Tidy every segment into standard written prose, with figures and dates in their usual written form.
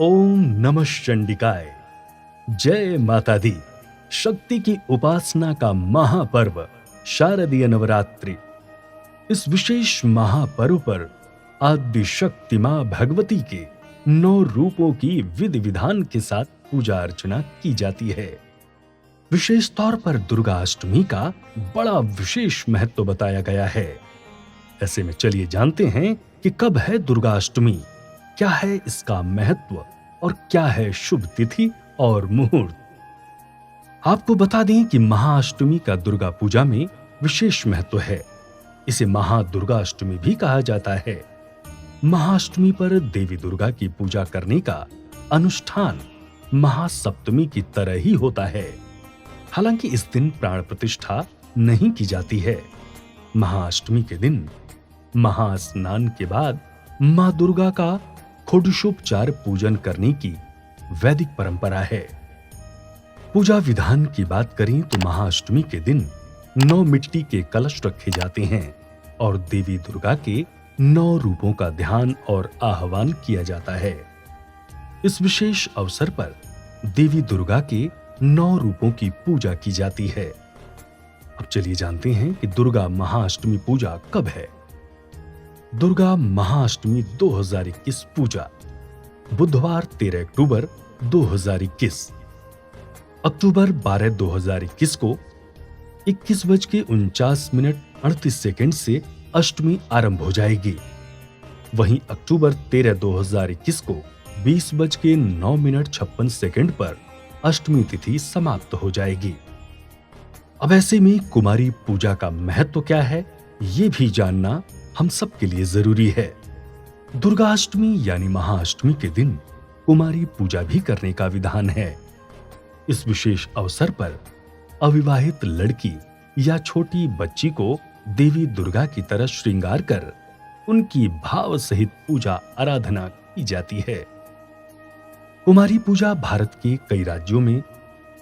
ओम नमः चंडिकाय। जय माता दी। शक्ति की उपासना का महापर्व शारदीय नवरात्रि। इस विशेष महापर्व पर आदि शक्ति मां भगवती के 9 रूपों की विधि विधान के साथ पूजा अर्चना की जाती है। विशेष तौर पर दुर्गा अष्टमी का बड़ा विशेष महत्व बताया गया है। ऐसे में चलिए जानते हैं कि कब है दुर्गा अष्टमी, क्या है इसका महत्व और क्या है शुभ तिथि और मुहूर्त। आपको बता दें कि महाअष्टमी का दुर्गा पूजा में विशेष महत्व है। इसे महादुर्गा अष्टमी भी कहा जाता है। महाअष्टमी पर देवी दुर्गा की पूजा करने का अनुष्ठान महासप्तमी की तरह ही होता है। हालांकि इस दिन प्राण प्रतिष्ठा नहीं की जाती है। महाअष्टमी के दिन महास्नान के बाद मां दुर्गा का षोडशोपचार पूजन करने की वैदिक परंपरा है। पूजा विधान की बात करें तो महाअष्टमी के दिन 9 मिट्टी के कलश रखे जाते हैं और देवी दुर्गा के 9 रूपों का ध्यान और आह्वान किया जाता है। इस विशेष अवसर पर देवी दुर्गा के 9 रूपों की पूजा की जाती है। अब चलिए जानते हैं कि दुर्गा महाअष्टमी पूजा कब है। दुर्गा महाअष्टमी 2021 पूजा बुधवार 13 अक्टूबर 2021। अक्टूबर 12 2021 को 21:49 से अष्टमी आरंभ हो जाएगी। वहीं अक्टूबर 13 2021 को 20:09 पर अष्टमी तिथि समाप्त हो जाएगी। अब ऐसे में कुमारी पूजा का महत्व क्या है, ये भी जानना हम सबके लिए जरूरी है। दुर्गाष्टमी यानी महाअष्टमी के दिन कुमारी पूजा भी करने का विधान है। इस विशेष अवसर पर अविवाहित लड़की या छोटी बच्ची को देवी दुर्गा की तरह श्रृंगार कर उनकी भाव सहित पूजा आराधना की जाती है। कुमारी पूजा भारत के कई राज्यों में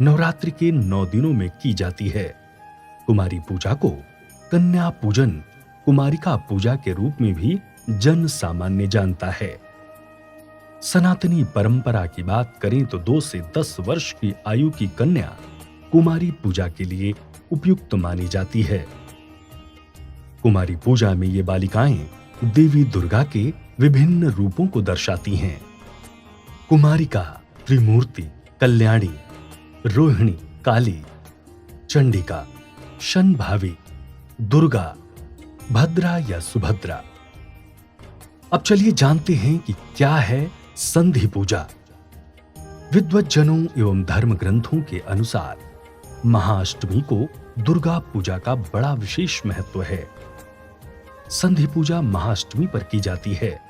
नवरात्रि के 9 दिनों में की जाती है। कुमारी पूजा को कन्या पूजन, कुमारिका पूजा के रूप में भी जन सामान्य जानता है। सनातनी परंपरा की बात करें तो 2 से 10 वर्ष की आयु की कन्या कुमारी पूजा के लिए उपयुक्त मानी जाती है। कुमारी पूजा में ये बालिकाएं देवी दुर्गा के विभिन्न रूपों को दर्शाती हैं। कुमारिका, त्रिमूर्ति, कल्याणी, रोहिणी, काली, चंडिका, शनभावी, दुर्गा, भद्रा या सुभद्रा। अब चलिए जानते हैं कि क्या है संधि पूजा। विद्वज्जनों एवं धर्म ग्रंथों के अनुसार महाअष्टमी को दुर्गा पूजा का बड़ा विशेष महत्व है। संधि पूजा महाअष्टमी पर की जाती है।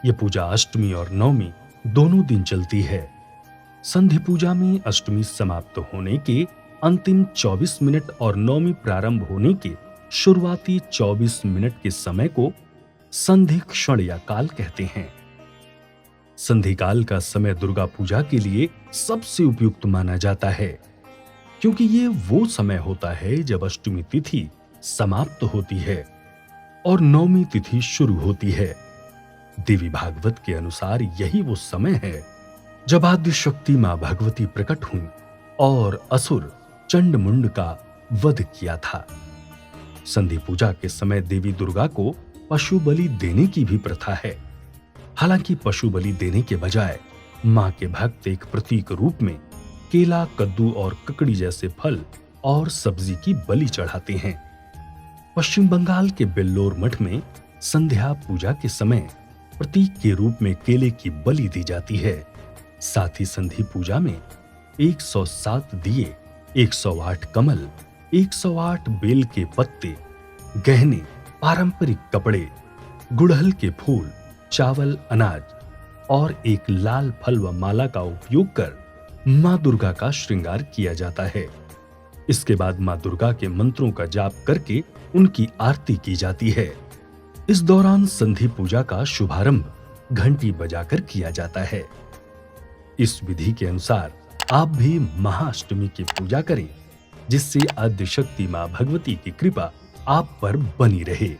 यह पूजा अष्टमी और नवमी दोनों दिन चलती है। संधि पूजा में अष्टमी समाप्त होने के अंतिम 24 मिनट और नवमी प्रारंभ होने के शुरुआती 24 मिनट के समय को संधि क्षण या काल कहते हैं। संधि काल का समय दुर्गा पूजा के लिए सबसे उपयुक्त माना जाता है, क्योंकि ये वो समय होता है जब अष्टमी तिथि समाप्त होती है और नवमी तिथि शुरू होती है। देवी भागवत के अनुसार यही वो समय है जब आदि शक्ति मां भगवती प्रकट हुई और असुर चंडमुंड का वध किया था। संधि पूजा के समय देवी दुर्गा को पशु बलि देने की भी प्रथा है। हालांकि पशु बलि देने के बजाय मां के भक्त एक प्रतीक रूप में केला, कद्दू और ककड़ी जैसे फल और सब्जी की बलि चढ़ाते हैं। पश्चिम बंगाल के बेल्लोर मठ में संध्या पूजा के समय प्रतीक के रूप में केले की बलि दी जाती है। साथ ही संधि पूजा में 107 दिए, 108 कमल, 108 बेल के पत्ते, गहने, पारंपरिक कपड़े, गुड़हल के फूल, चावल, अनाज और एक लाल फल व माला का उपयोग कर मां दुर्गा का श्रृंगार किया जाता है। इसके बाद मां दुर्गा के मंत्रों का जाप करके उनकी आरती की जाती है। इस दौरान संधि पूजा का शुभारंभ घंटी बजाकर किया जाता है। इस विधि के अनुसार आप भी महाअष्टमी की पूजा करें, जिससे आद्य शक्ति मां भगवती की कृपा आप पर बनी रहे।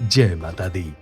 जय माता दी।